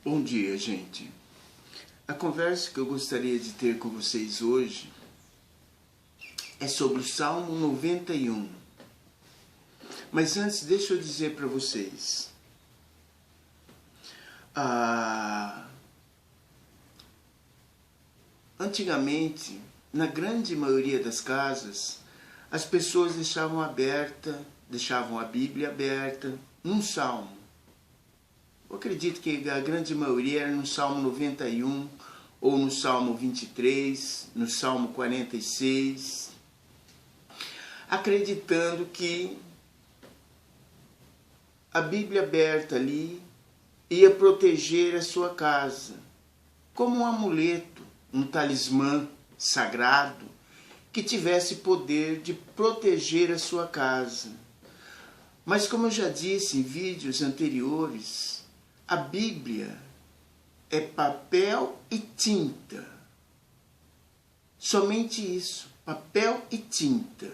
Bom dia, gente. A conversa que eu gostaria de ter com vocês hoje é sobre o Salmo 91. Mas antes, deixa eu dizer para vocês. Antigamente, na grande maioria das casas, as pessoas deixavam a Bíblia aberta num salmo. Eu acredito que a grande maioria era no Salmo 91, ou no Salmo 23, no Salmo 46, acreditando que a Bíblia aberta ali ia proteger a sua casa, como um amuleto, um talismã sagrado que tivesse poder de proteger a sua casa. Mas como eu já disse em vídeos anteriores, a Bíblia é papel e tinta. Somente isso, papel e tinta.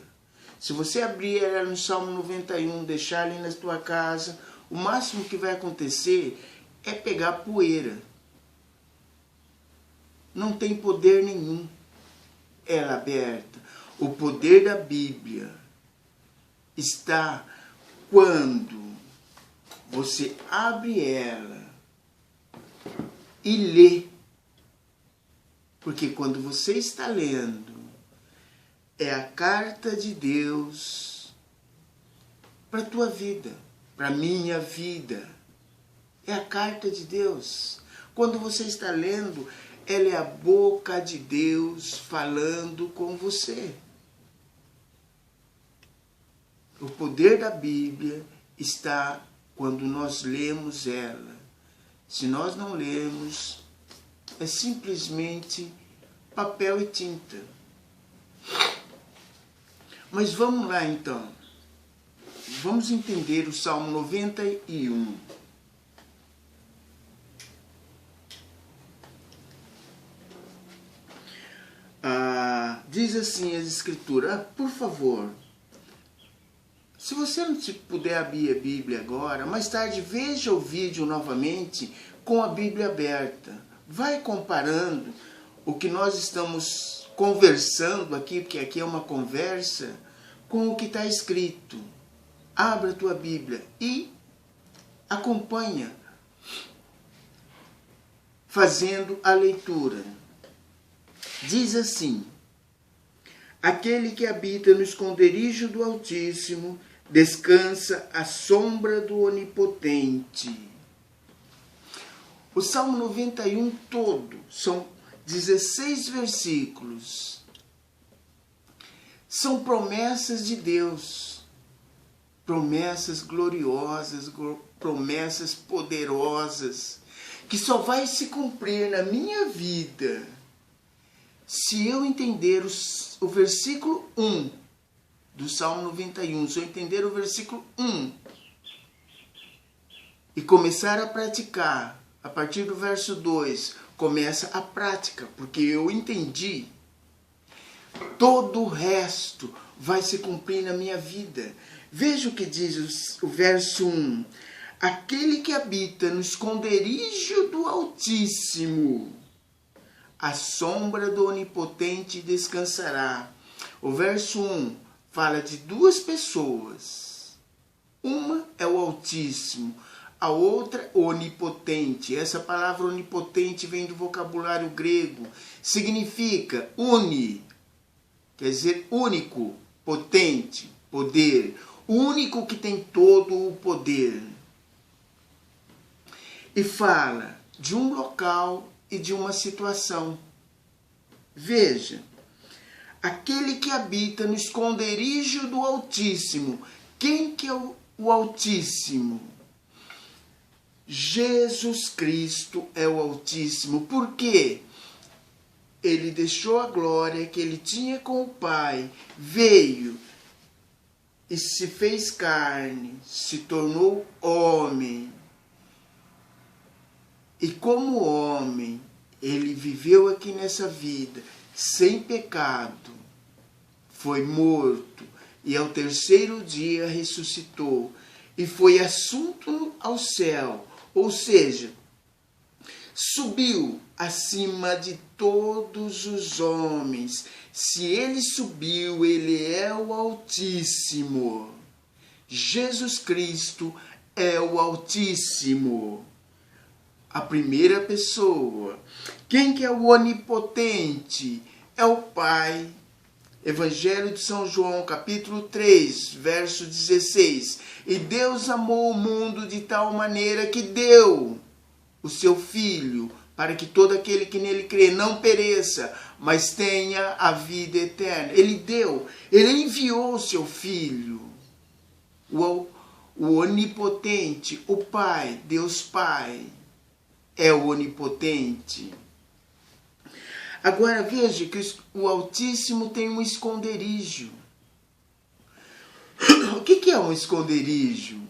Se você abrir ela no Salmo 91, deixar ali na tua casa, o máximo que vai acontecer é pegar poeira. Não tem poder nenhum ela aberta. O poder da Bíblia está quando você abre ela e lê. Porque quando você está lendo, é a carta de Deus para a tua vida, para a minha vida. É a carta de Deus. Quando você está lendo, ela é a boca de Deus falando com você. O poder da Bíblia está quando nós lemos ela. Se nós não lemos, é simplesmente papel e tinta. Mas vamos lá então. Vamos entender o Salmo 91. Diz assim as escrituras, por favor, se você não puder abrir a Bíblia agora, mais tarde veja o vídeo novamente com a Bíblia aberta. Vai comparando o que nós estamos conversando aqui, porque aqui é uma conversa, com o que está escrito. Abra a tua Bíblia e acompanha, fazendo a leitura. Diz assim: aquele que habita no esconderijo do Altíssimo descansa à sombra do Onipotente. O Salmo 91 todo são 16 versículos. São promessas de Deus, promessas gloriosas, promessas poderosas, que só vai se cumprir na minha vida se eu entender o versículo 1 do Salmo 91, se eu entender o versículo 1 e começar a praticar, a partir do verso 2, começa a prática, porque eu entendi, todo o resto vai se cumprir na minha vida. Veja o que diz o verso 1. Aquele que habita no esconderijo do Altíssimo, à sombra do Onipotente descansará. O verso 1 fala de duas pessoas. Uma é o Altíssimo, a outra Onipotente. Essa palavra onipotente vem do vocabulário grego. Significa uni, quer dizer único, potente, poder. O único que tem todo o poder. E fala de um local e de uma situação. Veja, aquele que habita no esconderijo do Altíssimo. Quem que é o Altíssimo? Jesus Cristo é o Altíssimo. Por quê? Ele deixou a glória que ele tinha com o Pai, veio e se fez carne, se tornou homem. E como homem, ele viveu aqui nessa vida sem pecado, foi morto e ao terceiro dia ressuscitou e foi assunto ao céu. Ou seja, subiu acima de todos os homens. Se ele subiu, ele é o Altíssimo. Jesus Cristo é o Altíssimo. A primeira pessoa. Quem que é o onipotente? É o Pai. Evangelho de São João, capítulo 3, verso 16. E Deus amou o mundo de tal maneira que deu o seu Filho, para que todo aquele que nele crê não pereça, mas tenha a vida eterna. Ele deu, ele enviou o seu Filho. O onipotente, o Pai, Deus Pai, é o onipotente. Agora veja que o Altíssimo tem um esconderijo. O que é um esconderijo?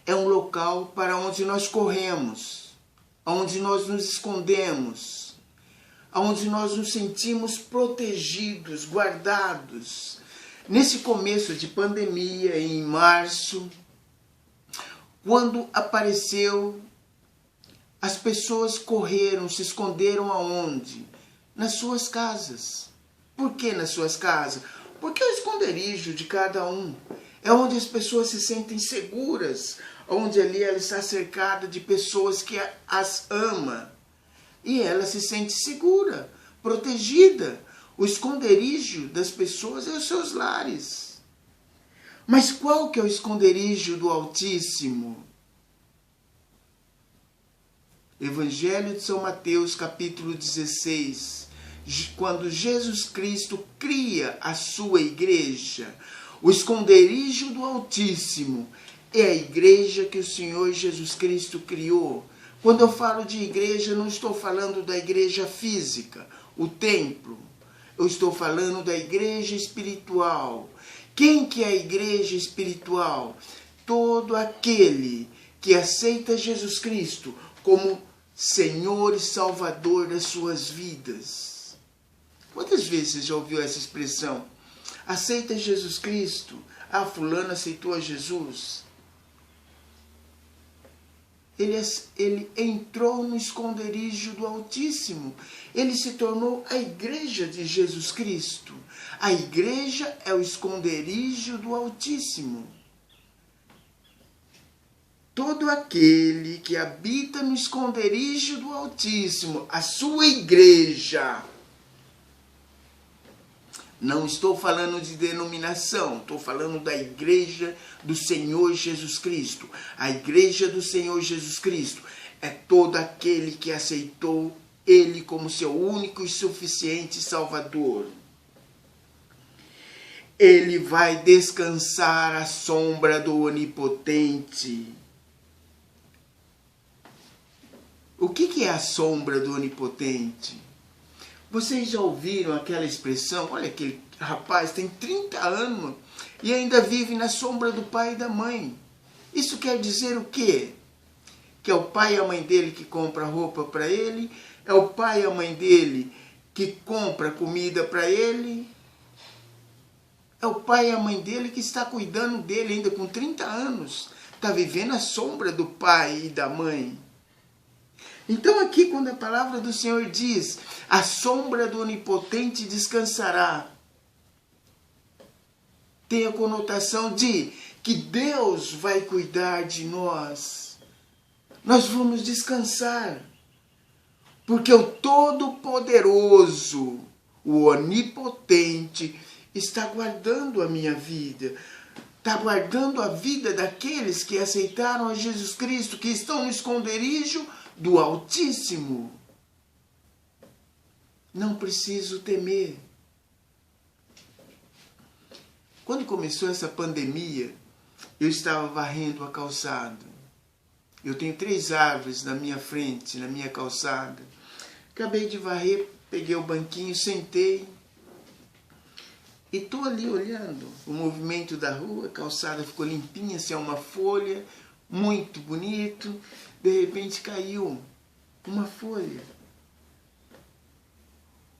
É um local para onde nós corremos, onde nós nos escondemos, onde nós nos sentimos protegidos, guardados. Nesse começo de pandemia, em março, quando apareceu, as pessoas correram, se esconderam aonde? Nas suas casas. Por que nas suas casas? Porque é o esconderijo de cada um. É onde as pessoas se sentem seguras, onde ali ela está cercada de pessoas que as ama. E ela se sente segura, protegida. O esconderijo das pessoas é os seus lares. Mas qual que é o esconderijo do Altíssimo? Evangelho de São Mateus, capítulo 16, quando Jesus Cristo cria a sua igreja, o esconderijo do Altíssimo é a igreja que o Senhor Jesus Cristo criou. Quando eu falo de igreja, não estou falando da igreja física, o templo. Eu estou falando da igreja espiritual. Quem que é a igreja espiritual? Todo aquele que aceita Jesus Cristo como Senhor e Salvador das suas vidas. Quantas vezes você já ouviu essa expressão? Aceita Jesus Cristo? Ah, fulano aceitou a Jesus. Ele entrou no esconderijo do Altíssimo. Ele se tornou a igreja de Jesus Cristo. A igreja é o esconderijo do Altíssimo. Todo aquele que habita no esconderijo do Altíssimo, a sua igreja. Não estou falando de denominação, estou falando da igreja do Senhor Jesus Cristo. A igreja do Senhor Jesus Cristo é todo aquele que aceitou Ele como seu único e suficiente Salvador. Ele vai descansar à sombra do Onipotente. O que é a sombra do Onipotente? Vocês já ouviram aquela expressão? Olha, aquele rapaz tem 30 anos e ainda vive na sombra do pai e da mãe. Isso quer dizer o quê? Que é o pai e a mãe dele que compra roupa para ele, é o pai e a mãe dele que compra comida para ele, é o pai e a mãe dele que está cuidando dele ainda com 30 anos. Está vivendo a sombra do pai e da mãe. Então aqui quando a palavra do Senhor diz, a sombra do Onipotente descansará, tem a conotação de que Deus vai cuidar de nós. Nós vamos descansar, porque o Todo-Poderoso, o Onipotente, está guardando a minha vida, está guardando a vida daqueles que aceitaram a Jesus Cristo, que estão no esconderijo do Altíssimo. Não preciso temer. Quando começou essa pandemia, eu estava varrendo a calçada. Eu tenho 3 árvores na minha frente, na minha calçada. Acabei de varrer, peguei o banquinho, sentei. E estou ali olhando o movimento da rua, a calçada ficou limpinha, sem uma folha, muito bonito. De repente caiu uma folha.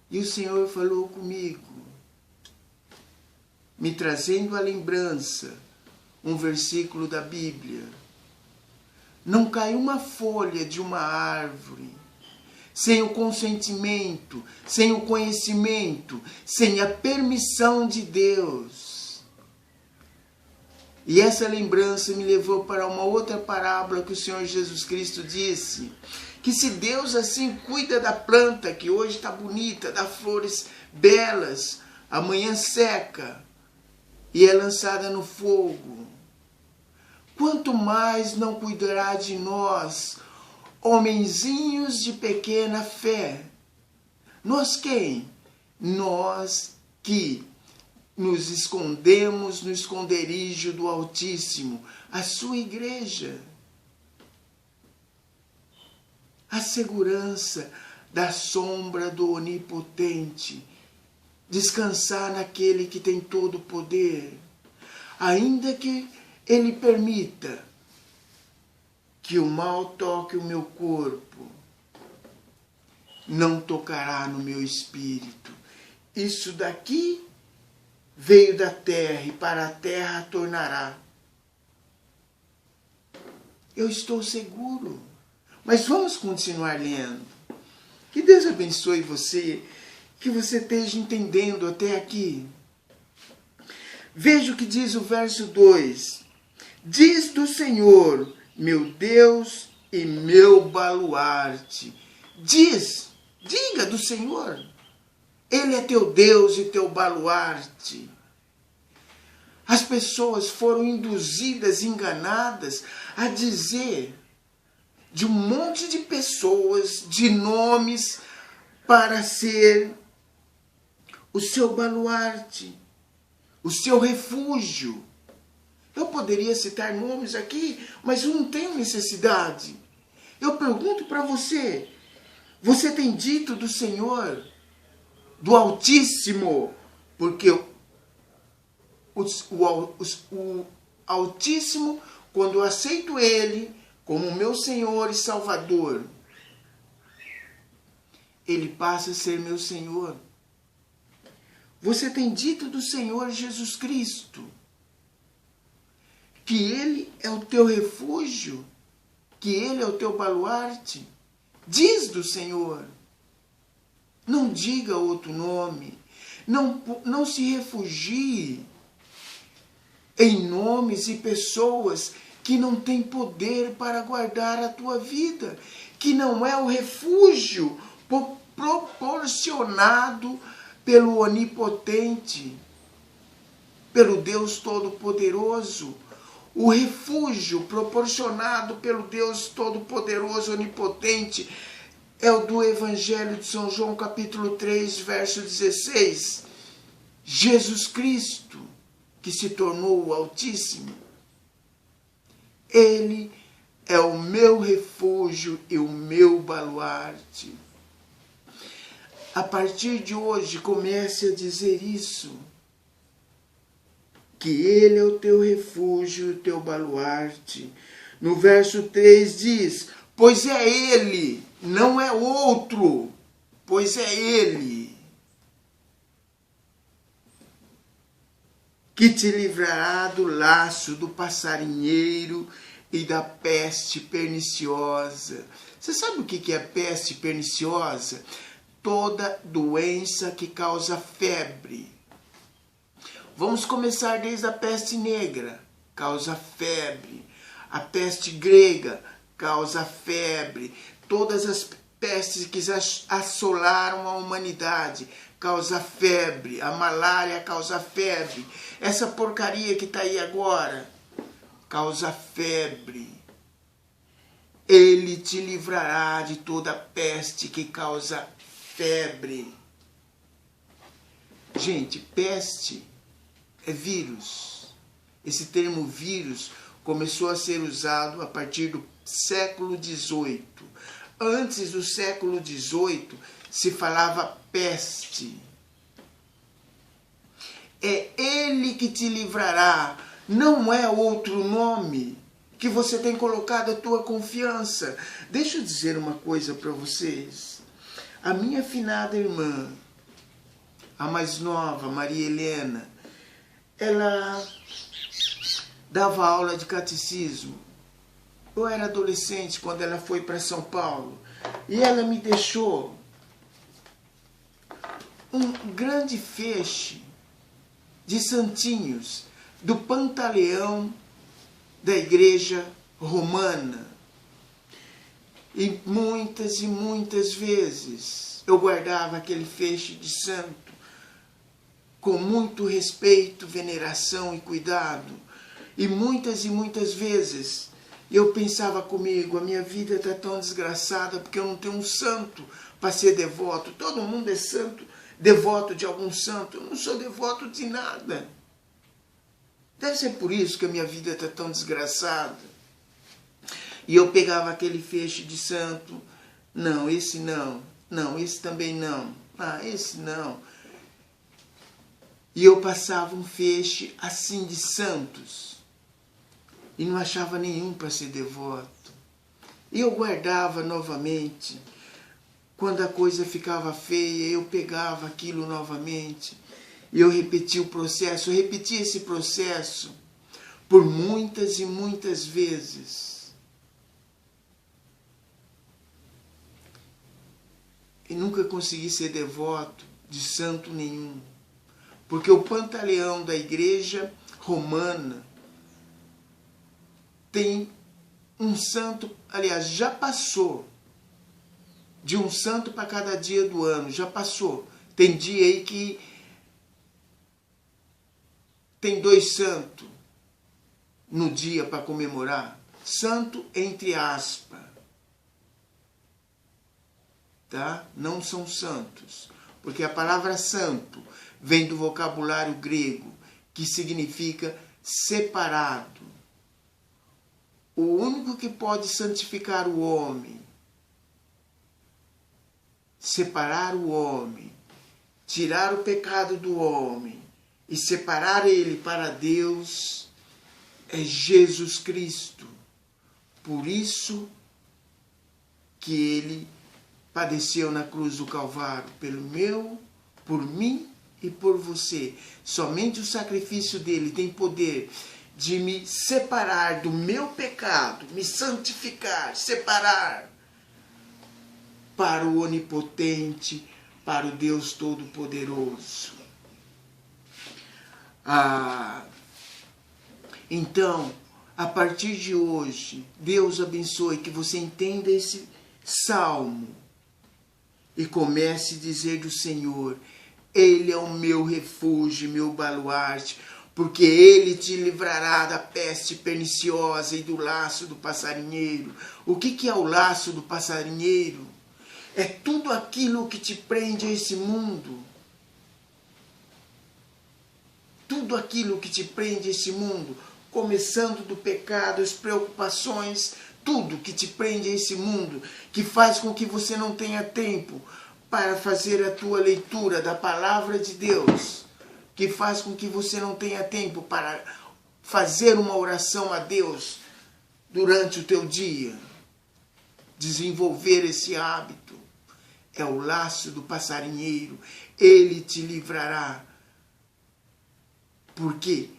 E o Senhor falou comigo, me trazendo à lembrança um versículo da Bíblia. Não cai uma folha de uma árvore sem o consentimento, sem o conhecimento, sem a permissão de Deus. E essa lembrança me levou para uma outra parábola que o Senhor Jesus Cristo disse, que se Deus assim cuida da planta, que hoje está bonita, dá flores belas, amanhã seca e é lançada no fogo, quanto mais não cuidará de nós, homenzinhos de pequena fé. Nós quem? Nós que nos escondemos no esconderijo do Altíssimo, a sua igreja. A segurança da sombra do Onipotente, descansar naquele que tem todo o poder, ainda que Ele permita que o mal toque o meu corpo, não tocará no meu espírito. Isso daqui veio da terra e para a terra tornará. Eu estou seguro. Mas vamos continuar lendo. Que Deus abençoe você, que você esteja entendendo até aqui. Veja o que diz o verso 2. Diz do Senhor, meu Deus e meu baluarte. Diga do Senhor. Ele é teu Deus e teu baluarte. As pessoas foram induzidas, enganadas a dizer de um monte de pessoas, de nomes, para ser o seu baluarte, o seu refúgio. Eu poderia citar nomes aqui, mas eu não tenho necessidade. Eu pergunto para você, você tem dito do Senhor, do Altíssimo, porque o Altíssimo, quando eu aceito Ele como meu Senhor e Salvador, Ele passa a ser meu Senhor. Você tem dito do Senhor Jesus Cristo que Ele é o teu refúgio, que Ele é o teu baluarte? Diz do Senhor. Não diga outro nome. Não se refugie em nomes e pessoas que não têm poder para guardar a tua vida, que não é o refúgio proporcionado pelo Onipotente, pelo Deus Todo-Poderoso. O refúgio proporcionado pelo Deus Todo-Poderoso, Onipotente, é o do Evangelho de São João, capítulo 3, verso 16. Jesus Cristo, que se tornou o Altíssimo. Ele é o meu refúgio e o meu baluarte. A partir de hoje, comece a dizer isso. Que Ele é o teu refúgio e o teu baluarte. No verso 3 diz, pois é Ele, não é outro, pois é Ele que te livrará do laço do passarinheiro e da peste perniciosa. Você sabe o que é peste perniciosa? Toda doença que causa febre. Vamos começar desde a peste negra, causa febre. A peste grega causa febre. Todas as pestes que assolaram a humanidade causa febre. A malária causa febre. Essa porcaria que está aí agora causa febre. Ele te livrará de toda peste que causa febre. Gente, peste é vírus. Esse termo vírus começou a ser usado a partir do século XVIII. Antes do século XVIII se falava peste. É Ele que te livrará, não é outro nome que você tem colocado a tua confiança. Deixa eu dizer uma coisa para vocês. A minha afinada irmã, a mais nova, Maria Helena, ela dava aula de catecismo. eu era adolescente quando ela foi para São Paulo. E ela me deixou um grande feixe de santinhos do Pantaleão da Igreja Romana. E muitas vezes eu guardava aquele feixe de santo com muito respeito, veneração e cuidado. E muitas vezes eu pensava comigo, a minha vida está tão desgraçada porque eu não tenho um santo para ser devoto. Todo mundo é santo, devoto de algum santo. Eu não sou devoto de nada. Deve ser por isso que a minha vida está tão desgraçada. E eu pegava aquele feixe de santo. Não, esse não. Não, esse também não. Ah, esse não. E eu passava um feixe assim de santos. E não achava nenhum para ser devoto. E eu guardava novamente. Quando a coisa ficava feia, eu pegava aquilo novamente. E eu repetia o processo. Eu repetia esse processo por muitas e muitas vezes. E nunca consegui ser devoto de santo nenhum. Porque o Pantaleão da Igreja Romana tem um santo, aliás, já passou de um santo para cada dia do ano, já passou. Tem dia aí que tem 2 santos no dia para comemorar. Santo entre aspas. Tá? Não são santos. Porque a palavra santo vem do vocabulário grego, que significa separado. O único que pode santificar o homem, separar o homem, tirar o pecado do homem e separar ele para Deus é Jesus Cristo. Por isso que ele padeceu na cruz do Calvário, por mim e por você. Somente o sacrifício dele tem poder de me separar do meu pecado, me santificar, separar para o Onipotente, para o Deus Todo-Poderoso. Então, a partir de hoje, Deus abençoe que você entenda esse salmo e comece a dizer do Senhor: Ele é o meu refúgio, meu baluarte, porque Ele te livrará da peste perniciosa e do laço do passarinheiro. O que é o laço do passarinheiro? É tudo aquilo que te prende a esse mundo. Tudo aquilo que te prende a esse mundo, começando do pecado, as preocupações, tudo que te prende a esse mundo, que faz com que você não tenha tempo para fazer a tua leitura da palavra de Deus, que faz com que você não tenha tempo para fazer uma oração a Deus durante o teu dia. Desenvolver esse hábito é o laço do passarinheiro. Ele te livrará. Porque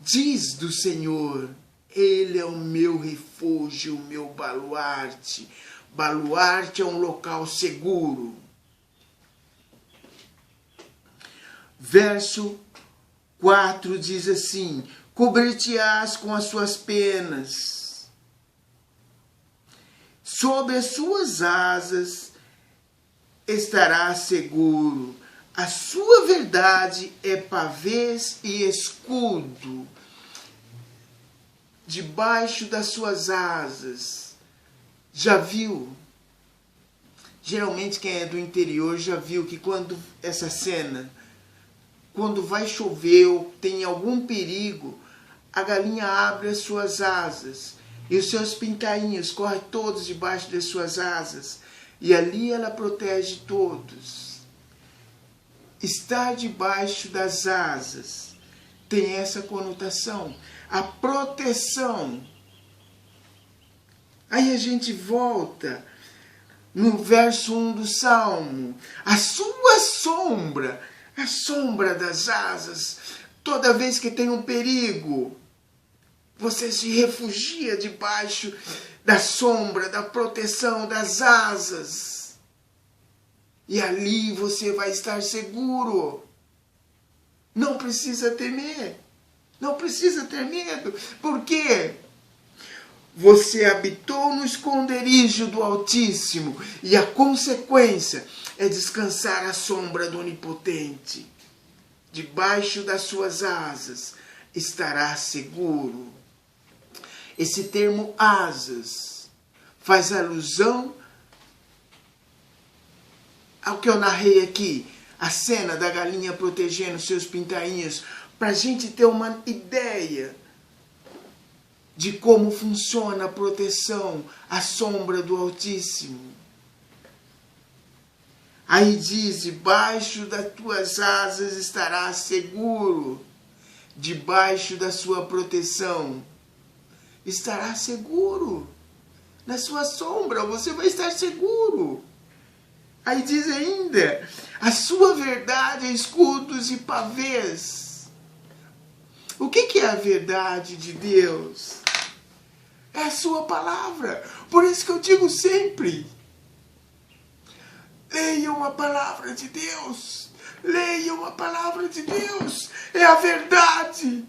diz do Senhor: Ele é o meu refúgio, o meu baluarte. Baluarte é um local seguro. Verso 4 diz assim: cobrir-te-ás com as suas penas, sob as suas asas estarás seguro. A sua verdade é pavês e escudo. Debaixo das suas asas. Já viu? Geralmente quem é do interior já viu que quando essa cena, quando vai chover ou tem algum perigo, a galinha abre as suas asas e os seus pintainhos correm todos debaixo das suas asas e ali ela protege todos. Estar debaixo das asas tem essa conotação, a proteção. Aí a gente volta no verso 1 do Salmo: a sua sombra, a sombra das asas, toda vez que tem um perigo, Você se refugia debaixo da sombra, da proteção, das asas. E ali você vai estar seguro. Não precisa temer. Não precisa ter medo. Por quê? Você habitou no esconderijo do Altíssimo. E a consequência é descansar à sombra do Onipotente. Debaixo das suas asas estará seguro. Esse termo asas faz alusão ao que eu narrei aqui. A cena da galinha protegendo seus pintainhos. Para a gente ter uma ideia de como funciona a proteção à sombra do Altíssimo. Aí diz, debaixo das tuas asas estarás seguro. Debaixo da sua proteção estará seguro. Na sua sombra você vai estar seguro. Aí diz ainda, a sua verdade é escudos e pavês. O que é a verdade de Deus? É a sua palavra. Por isso que eu digo sempre, leiam a palavra de Deus. Leiam a palavra de Deus. É a verdade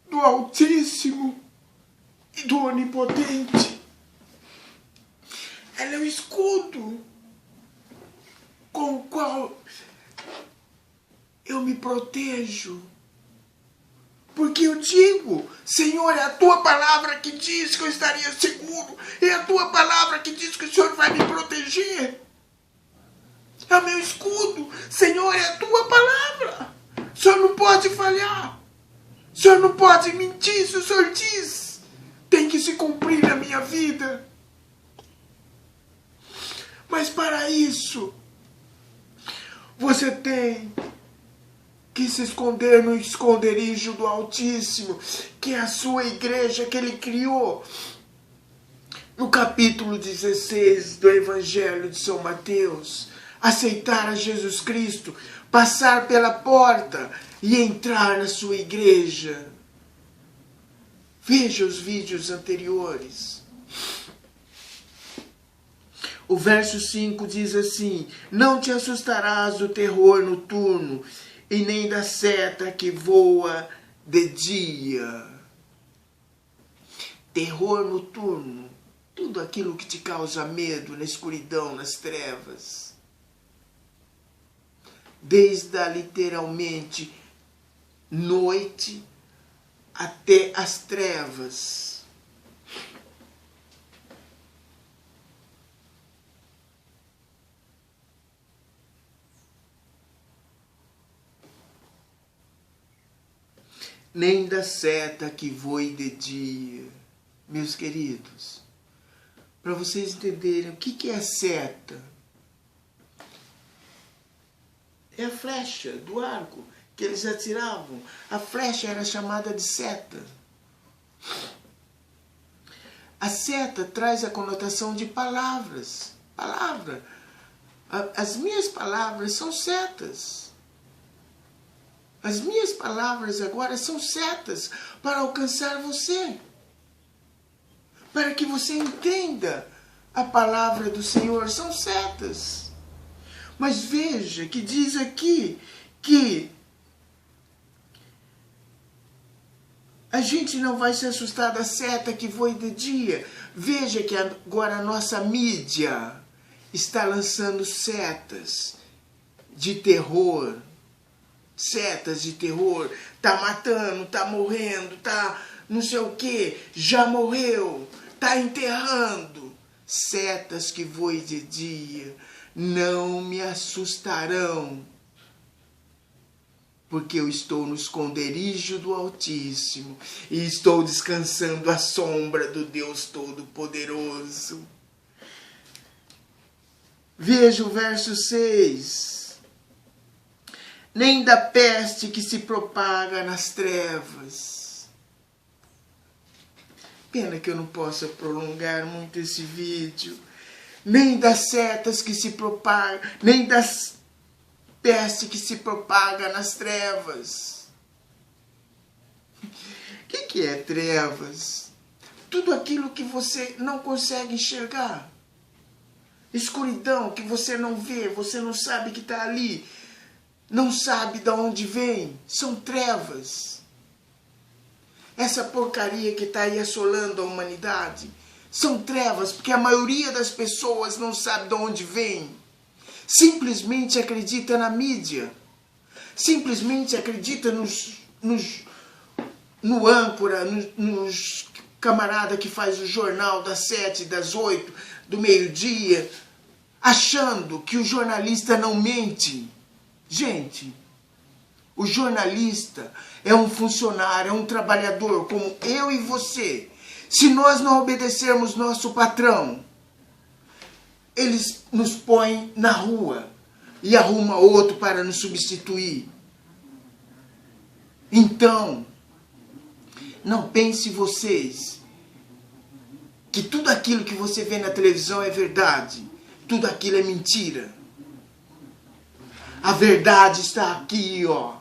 do Altíssimo e do Onipotente. Ela é o escudo com o qual eu me protejo. Porque eu digo, Senhor, é a tua palavra que diz que eu estaria seguro. É a tua palavra que diz que o Senhor vai me proteger. É o meu escudo. Senhor, é a tua palavra. O Senhor não pode falhar. O Senhor não pode mentir. Se o Senhor diz, tem que se cumprir na minha vida. Mas para isso, você tem que se esconder no esconderijo do Altíssimo, que é a sua igreja que ele criou. No capítulo 16 do Evangelho de São Mateus, aceitar a Jesus Cristo, passar pela porta e entrar na sua igreja. Veja os vídeos anteriores. O verso 5 diz assim, não te assustarás do terror noturno, e nem da seta que voa de dia. Terror noturno, tudo aquilo que te causa medo na escuridão, nas trevas. Desde a literalmente noite até as trevas. Nem da seta que voe de dia. Meus queridos, para vocês entenderem o que é a seta, é a flecha do arco que eles atiravam. A flecha era chamada de seta. A seta traz a conotação de palavras. Palavra. As minhas palavras são setas. As minhas palavras agora são setas para alcançar você. Para que você entenda a palavra do Senhor. São setas. Mas veja que diz aqui que a gente não vai se assustar da seta que voe de dia. Veja que agora a nossa mídia está lançando setas de terror. Setas de terror, tá matando, tá morrendo, tá não sei o que, já morreu, tá enterrando. Setas que voem de dia não me assustarão, porque eu estou no esconderijo do Altíssimo e estou descansando à sombra do Deus Todo-Poderoso. Veja o verso 6. Nem da peste que se propaga nas trevas. Pena que eu não possa prolongar muito esse vídeo. Nem das setas que se propagam, nem das peste que se propaga nas trevas. que é trevas? Tudo aquilo que você não consegue enxergar. Escuridão que você não vê, você não sabe que está ali. Não sabe de onde vem. São trevas. Essa porcaria que está aí assolando a humanidade. São trevas, porque a maioria das pessoas não sabe de onde vem. Simplesmente acredita na mídia. Simplesmente acredita no âncora, nos camarada que faz o jornal das 7, das 8, do meio-dia, achando que o jornalista não mente. Gente, o jornalista é um funcionário, é um trabalhador como eu e você. Se nós não obedecermos nosso patrão, eles nos põem na rua e arruma outro para nos substituir. Então, não pense vocês que tudo aquilo que você vê na televisão é verdade. Tudo aquilo é mentira. A verdade está aqui, ó.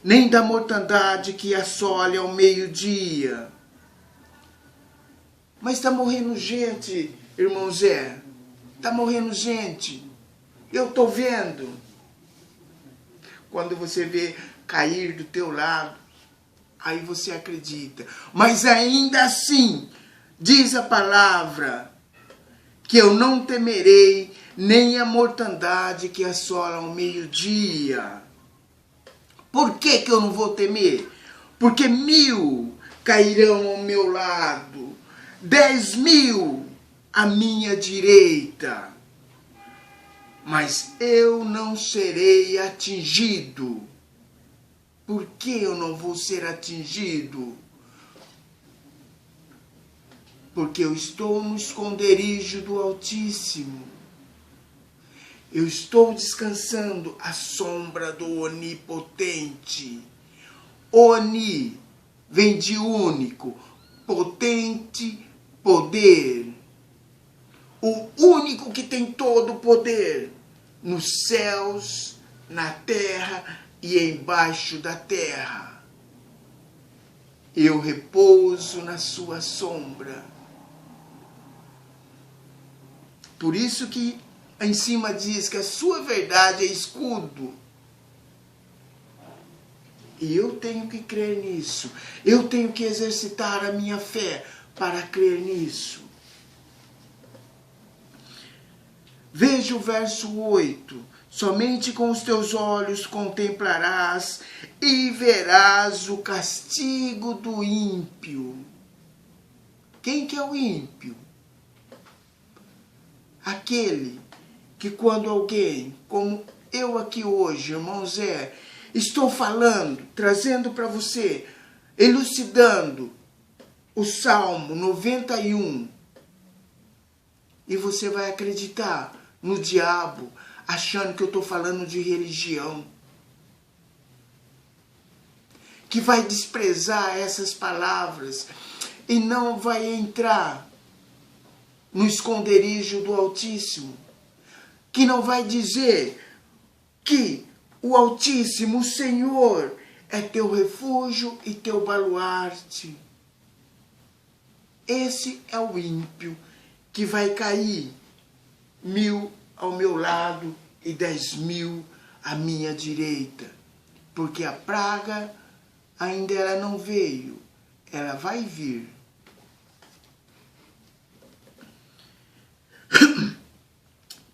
Nem da mortandade que assole ao meio-dia. Mas está morrendo gente, irmão Zé. Está morrendo gente. Eu estou vendo. Quando você vê cair do teu lado, aí você acredita. Mas ainda assim, diz a palavra, que eu não temerei nem a mortandade que assola ao meio-dia. Por que eu não vou temer? Porque 1000 cairão ao meu lado, 10.000 à minha direita, mas eu não serei atingido. Por que eu não vou ser atingido? Porque eu estou no esconderijo do Altíssimo. Eu estou descansando à sombra do Onipotente. Oni vem de único, potente, poder. O único que tem todo o poder nos céus, na terra e embaixo da terra. Eu repouso na sua sombra. Por isso que em cima diz que a sua verdade é escudo. E eu tenho que crer nisso. Eu tenho que exercitar a minha fé para crer nisso. Veja o verso 8. Somente com os teus olhos contemplarás e verás o castigo do ímpio. Quem que é o ímpio? Aquele que quando alguém, como eu aqui hoje, irmão Zé, estou falando, trazendo para você, elucidando o Salmo 91, e você vai acreditar no diabo, achando que eu estou falando de religião, que vai desprezar essas palavras e não vai entrar no esconderijo do Altíssimo, que não vai dizer que o Altíssimo, o Senhor, é teu refúgio e teu baluarte. Esse é o ímpio que vai cair 1000 ao meu lado e 10.000 à minha direita. Porque a praga ainda ela não veio, ela vai vir.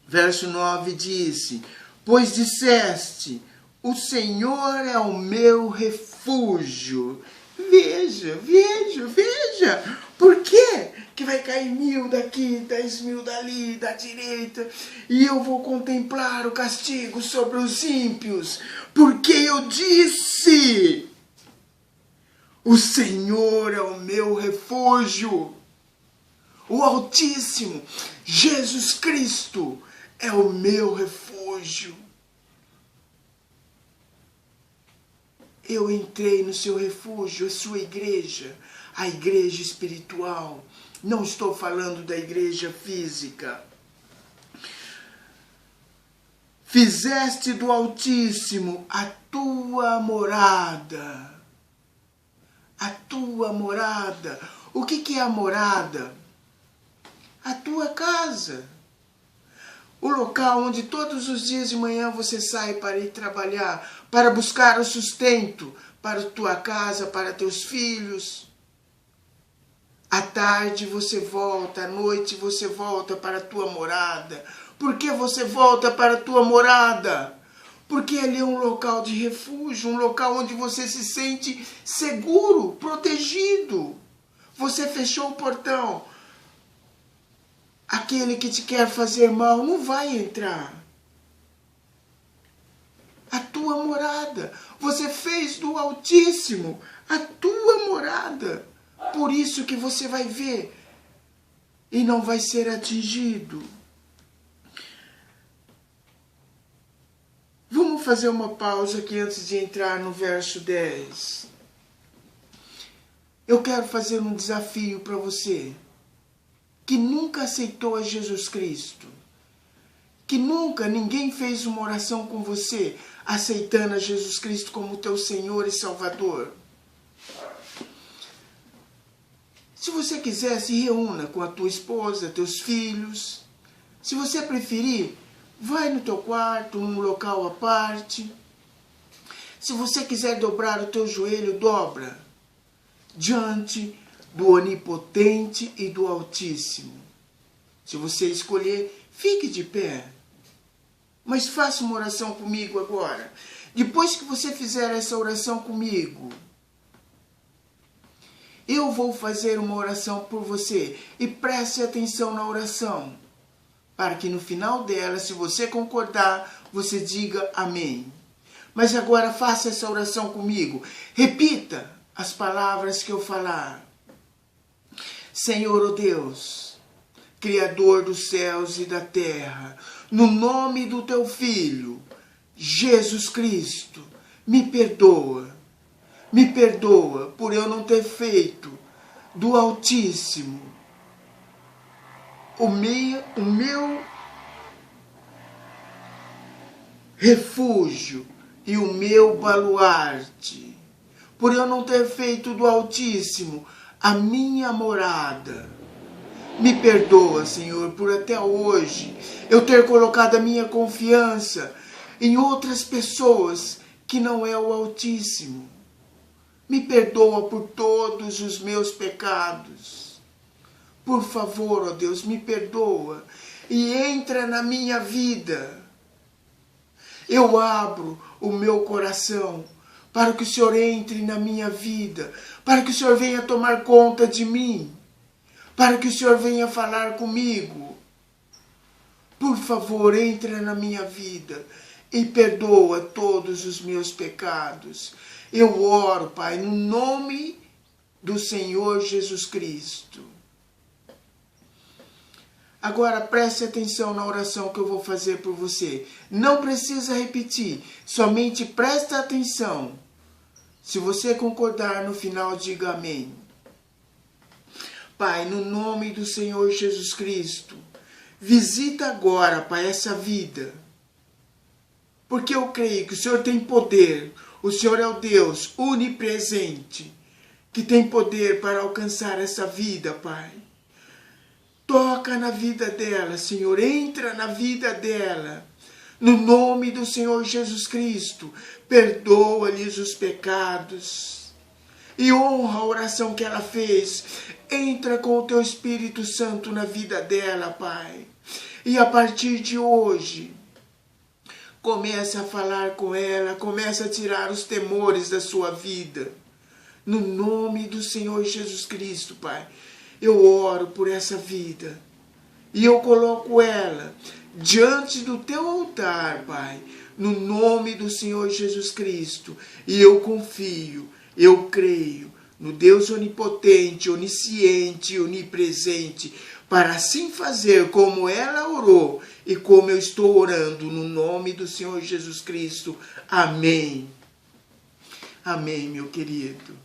Verso 9 disse: pois disseste, o Senhor é o meu refúgio. Veja, veja, veja. Por quê? Que vai cair 1000 daqui, 10.000 dali, da direita, e eu vou contemplar o castigo sobre os ímpios. Porque eu disse, o Senhor é o meu refúgio. O Altíssimo, Jesus Cristo, é o meu refúgio. Eu entrei no seu refúgio, a sua igreja, a igreja espiritual. Não estou falando da igreja física. fizeste do Altíssimo a tua morada. A tua morada. O que é a morada? A tua casa. O local onde todos os dias de manhã você sai para ir trabalhar, para buscar o sustento para tua casa, para teus filhos. À tarde você volta, à noite você volta para a tua morada. Por que você volta para a tua morada? Porque ali é um local de refúgio, um local onde você se sente seguro, protegido. Você fechou o portão. Aquele que te quer fazer mal não vai entrar. A tua morada. Você fez do Altíssimo a tua morada. Por isso que você vai ver e não vai ser atingido. Vamos fazer uma pausa aqui antes de entrar no verso 10. Eu quero fazer um desafio para você que nunca aceitou a Jesus Cristo, que nunca ninguém fez uma oração com você, aceitando a Jesus Cristo como teu Senhor e Salvador. Se você quiser, se reúna com a tua esposa, teus filhos. Se você preferir, vai no teu quarto, num local à parte. Se você quiser dobrar o teu joelho, dobra diante do Onipotente e do Altíssimo. Se você escolher, fique de pé. Mas faça uma oração comigo agora. Depois que você fizer essa oração comigo, eu vou fazer uma oração por você. E preste atenção na oração, para que no final dela, se você concordar, você diga amém. Mas agora faça essa oração comigo. Repita as palavras que eu falar. Senhor, ó Deus, Criador dos céus e da terra, no nome do teu Filho, Jesus Cristo, me perdoa. Me perdoa por eu não ter feito do Altíssimo o meu refúgio e o meu baluarte. Por eu não ter feito do Altíssimo a minha morada. Me perdoa, Senhor, por até hoje eu ter colocado a minha confiança em outras pessoas que não é o Altíssimo. Me perdoa por todos os meus pecados. Por favor, ó Deus, me perdoa e entra na minha vida. Eu abro o meu coração para que o Senhor entre na minha vida, para que o Senhor venha tomar conta de mim, para que o Senhor venha falar comigo. Por favor, entra na minha vida e perdoa todos os meus pecados. Eu oro, Pai, no nome do Senhor Jesus Cristo. Agora preste atenção na oração que eu vou fazer por você. Não precisa repetir, somente presta atenção. Se você concordar, no final diga amém. Pai, no nome do Senhor Jesus Cristo, visita agora, Pai, essa vida. Porque eu creio que o Senhor tem poder. O Senhor é o Deus onipresente, que tem poder para alcançar essa vida, Pai. Toca na vida dela, Senhor. Entra na vida dela. No nome do Senhor Jesus Cristo, perdoa-lhes os pecados. E honra a oração que ela fez. Entra com o teu Espírito Santo na vida dela, Pai. E a partir de hoje, começa a falar com ela, começa a tirar os temores da sua vida. No nome do Senhor Jesus Cristo, Pai, eu oro por essa vida. E eu coloco ela diante do teu altar, Pai, no nome do Senhor Jesus Cristo. E eu confio, eu creio no Deus onipotente, onisciente, onipresente, para assim fazer como ela orou e como eu estou orando, no nome do Senhor Jesus Cristo. Amém. Amém, meu querido.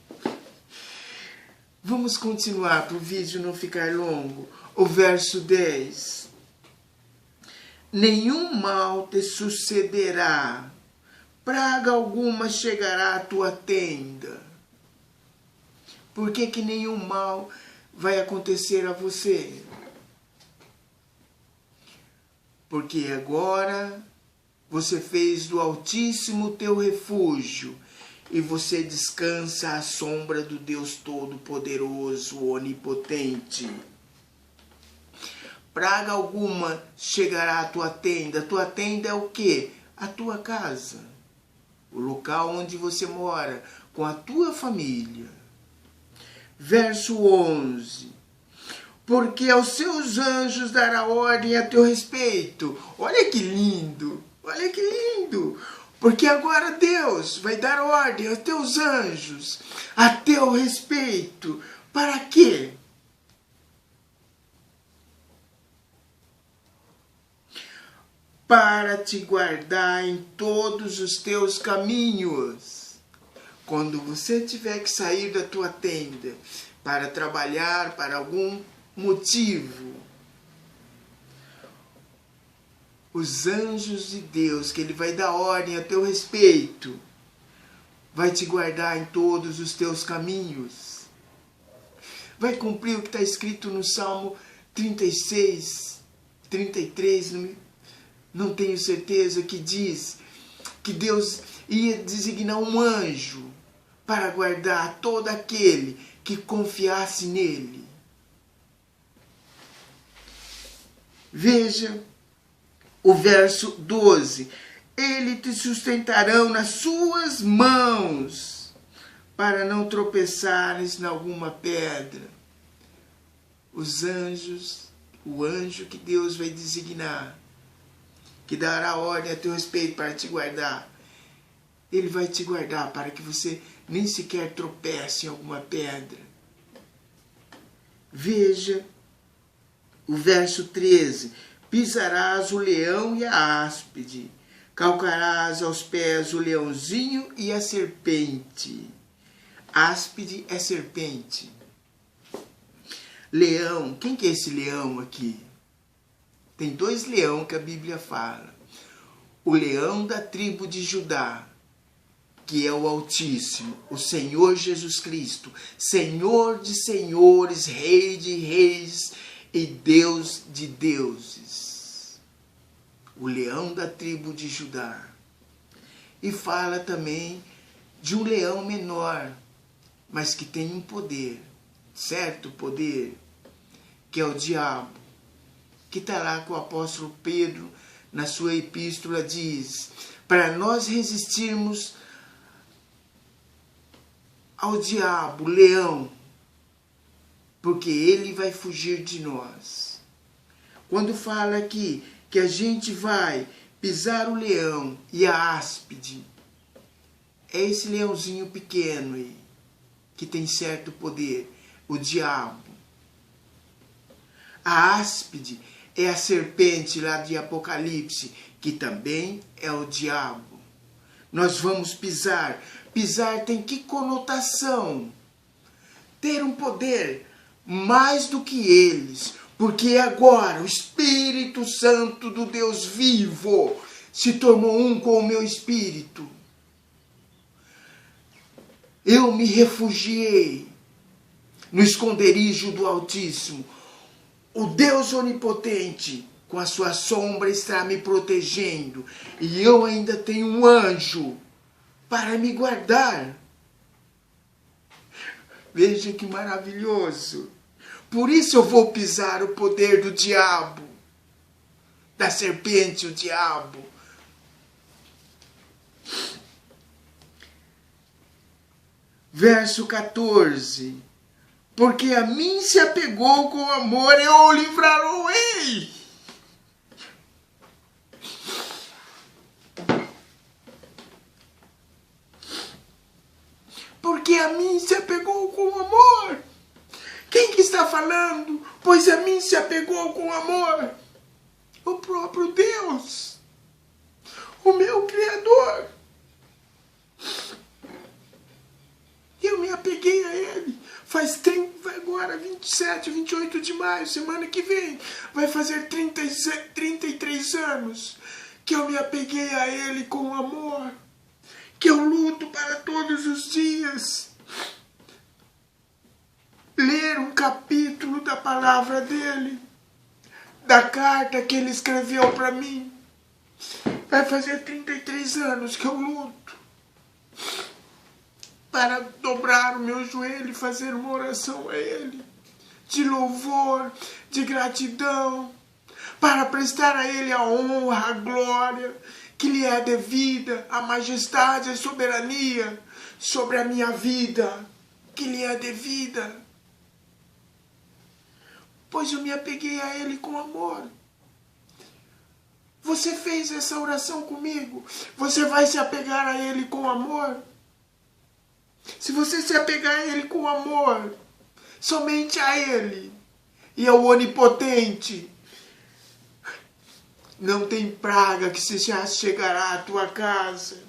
Vamos continuar para o vídeo não ficar longo. O verso 10. nenhum mal te sucederá, praga alguma chegará à tua tenda. Por que que nenhum mal vai acontecer a você? Porque agora você fez do Altíssimo teu refúgio e você descansa à sombra do Deus Todo-Poderoso, Onipotente. Praga alguma chegará à tua tenda. A tua tenda é o quê? A tua casa. O local onde você mora, com a tua família. Verso 11. Porque aos seus anjos dará ordem a teu respeito. Olha que lindo, olha que lindo. Porque agora Deus vai dar ordem aos teus anjos a teu respeito. Para quê? Para te guardar em todos os teus caminhos. Quando você tiver que sair da tua tenda para trabalhar para algum motivo, os anjos de Deus, que Ele vai dar ordem a teu respeito, vai te guardar em todos os teus caminhos. Vai cumprir o que está escrito no Salmo 36, 33, não tenho certeza, que diz que Deus ia designar um anjo para guardar todo aquele que confiasse nele. Veja o verso 12. Ele te sustentarão nas suas mãos, para não tropeçares em alguma pedra. Os anjos, o anjo que Deus vai designar, que dará ordem a teu respeito para te guardar, ele vai te guardar para que você nem sequer tropece em alguma pedra. Veja o verso 13. Pisarás o leão e a áspide, calcarás aos pés o leãozinho e a serpente. Áspide é serpente. Leão, quem que é esse leão aqui? Tem 2 leões que a Bíblia fala. O leão da tribo de Judá, que é o Altíssimo, o Senhor Jesus Cristo, Senhor de senhores, Rei de reis e Deus de deuses. O leão da tribo de Judá. E fala também de um leão menor, mas que tem um poder, certo poder, que é o diabo, que está lá com o apóstolo Pedro, na sua epístola, diz, para nós resistirmos ao diabo, leão, porque ele vai fugir de nós. Quando fala aqui que a gente vai pisar o leão e a áspide, é esse leãozinho pequeno aí, que tem certo poder, o diabo. A áspide é a serpente lá de Apocalipse, que também é o diabo. Nós vamos pisar. Pisar tem que conotação? Ter um poder mais do que eles, porque agora o Espírito Santo do Deus vivo se tornou um com o meu espírito. Eu me refugiei no esconderijo do Altíssimo. O Deus onipotente, com a sua sombra, está me protegendo. E eu ainda tenho um anjo para me guardar. Veja que maravilhoso. Por isso eu vou pisar o poder do diabo, da serpente, o diabo. Verso 14. Porque a mim se apegou com amor, eu o livrarei. Porque a mim se apegou com amor. Quem que está falando? Pois a mim se apegou com amor. O próprio Deus, o meu Criador. Eu me apeguei a Ele, Vai agora 27, 28 de maio, semana que vem, vai fazer 33 anos que eu me apeguei a ele com amor, que eu luto para todos os dias ler um capítulo da palavra dele, da carta que ele escreveu para mim. Vai fazer 33 anos que eu luto para dobrar o meu joelho e fazer uma oração a ele, de louvor, de gratidão, para prestar a ele a honra, a glória que lhe é devida, a majestade, a soberania sobre a minha vida, que lhe é devida. Pois eu me apeguei a ele com amor. Você fez essa oração comigo? Você vai se apegar a ele com amor? Se você se apegar a ele com amor, somente a ele e ao onipotente, não tem praga que se já chegará à tua casa.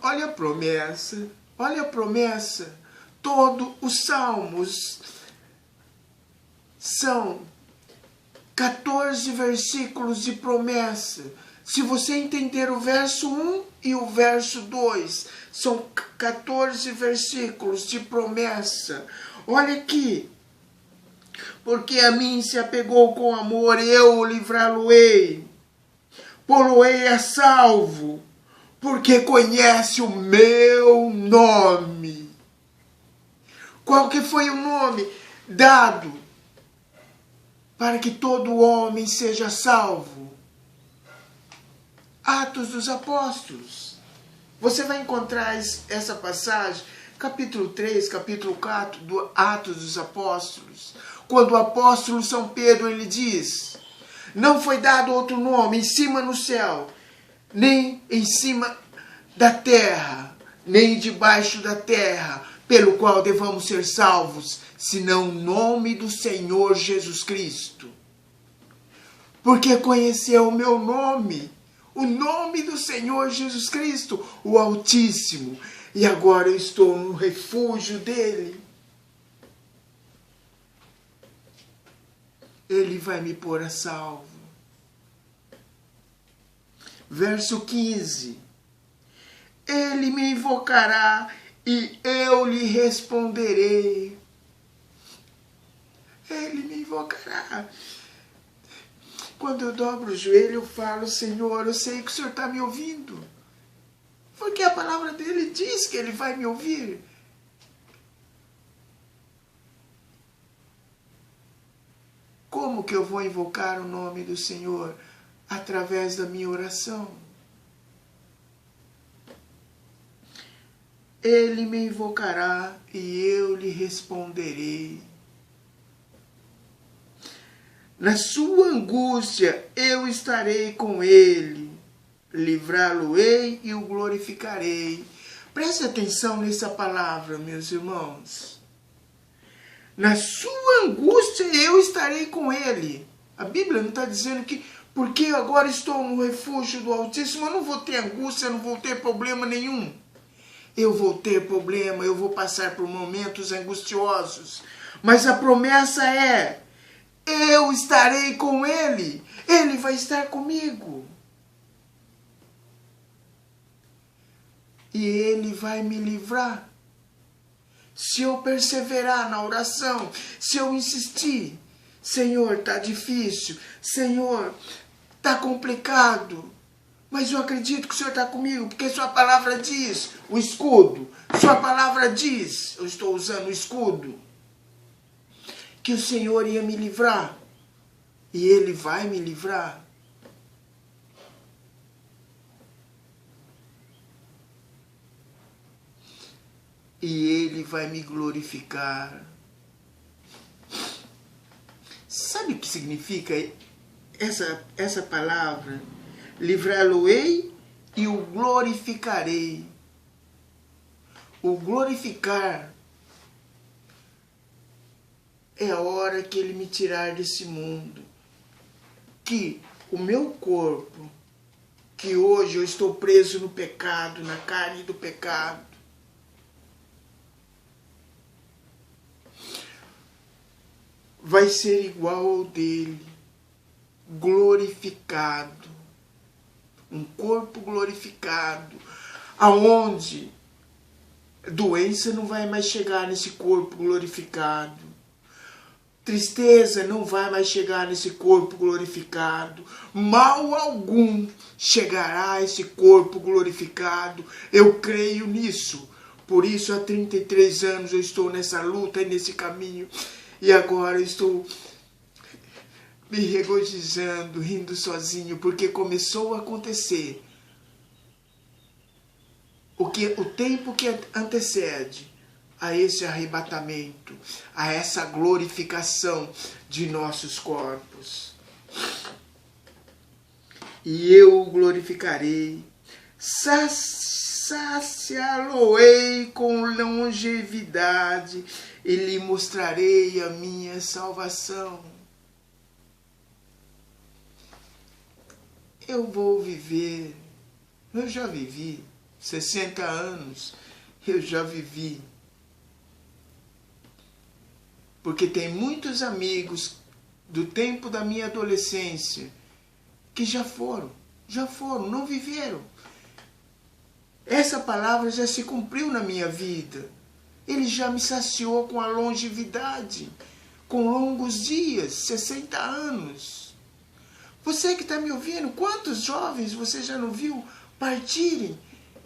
Olha a promessa, olha a promessa. Todos os salmos são 14 versículos de promessa. Se você entender o verso 1 e o verso 2, são 14 versículos de promessa. Olha aqui. Porque a mim se apegou com amor, eu o livrá-lo-ei. Pô-lo-ei a salvo, porque conhece o meu nome. Qual que foi o nome dado para que todo homem seja salvo? Atos dos Apóstolos. Você vai encontrar essa passagem, capítulo 3, capítulo 4, do Atos dos Apóstolos. Quando o apóstolo São Pedro, ele diz: não foi dado outro nome em cima no céu, nem em cima da terra, nem debaixo da terra, pelo qual devamos ser salvos, senão o nome do Senhor Jesus Cristo. Porque conheceu o meu nome, o nome do Senhor Jesus Cristo, o Altíssimo, e agora eu estou no refúgio dele. Ele vai me pôr a salvo. Verso 15. Ele me invocará e eu lhe responderei. Ele me invocará. Quando eu dobro o joelho, eu falo: Senhor, eu sei que o Senhor está me ouvindo. Porque a palavra dele diz que ele vai me ouvir. Como que eu vou invocar o nome do Senhor? Através da minha oração. Ele me invocará e eu lhe responderei. Na sua angústia eu estarei com ele, livrá-lo-ei e o glorificarei. Preste atenção nessa palavra, meus irmãos. Na sua angústia eu estarei com ele. A Bíblia não está dizendo que porque agora estou no refúgio do Altíssimo, eu não vou ter angústia, eu não vou ter problema nenhum. Eu vou ter problema, eu vou passar por momentos angustiosos. Mas a promessa é: eu estarei com ele. Ele vai estar comigo. E ele vai me livrar. Se eu perseverar na oração, se eu insistir: Senhor, está difícil. Senhor, está complicado. Mas eu acredito que o Senhor está comigo, porque sua palavra diz, o escudo. Sua palavra diz, eu estou usando o escudo, que o Senhor ia me livrar. E ele vai me livrar. E ele vai me glorificar. Sabe o que significa essa palavra? Livrá-lo-ei e o glorificarei. O glorificar é a hora que ele me tirar desse mundo. Que o meu corpo que hoje eu estou preso no pecado, na carne do pecado. Vai ser igual ao dele, glorificado, um corpo glorificado, aonde doença não vai mais chegar nesse corpo glorificado, tristeza não vai mais chegar nesse corpo glorificado, mal algum chegará a esse corpo glorificado. Eu creio nisso. Por isso, há 33 anos eu estou nessa luta e nesse caminho. E agora eu estou me regozijando, rindo sozinho, porque começou a acontecer o tempo que antecede a esse arrebatamento, a essa glorificação de nossos corpos. E eu o glorificarei, saciá-lo-ei com longevidade e lhe mostrarei a minha salvação. Eu vou viver, eu já vivi, 60 anos, eu já vivi. Porque tem muitos amigos do tempo da minha adolescência que já foram, não viveram. Essa palavra já se cumpriu na minha vida. Ele já me saciou com a longevidade, com longos dias, 60 anos. Você que está me ouvindo, quantos jovens você já não viu partirem,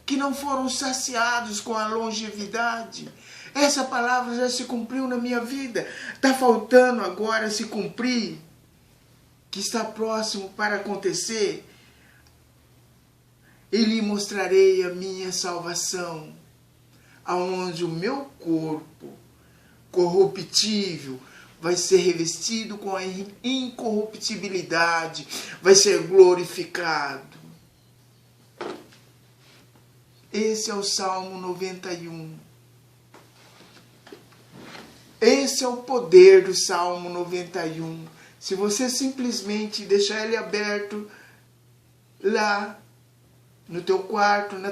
que não foram saciados com a longevidade? Essa palavra já se cumpriu na minha vida. Está faltando agora se cumprir, que está próximo para acontecer. E lhe mostrarei a minha salvação, aonde o meu corpo corruptível vai ser revestido com a incorruptibilidade, vai ser glorificado. Esse é o Salmo 91. Esse é o poder do Salmo 91. Se você simplesmente deixar ele aberto lá no teu quarto, na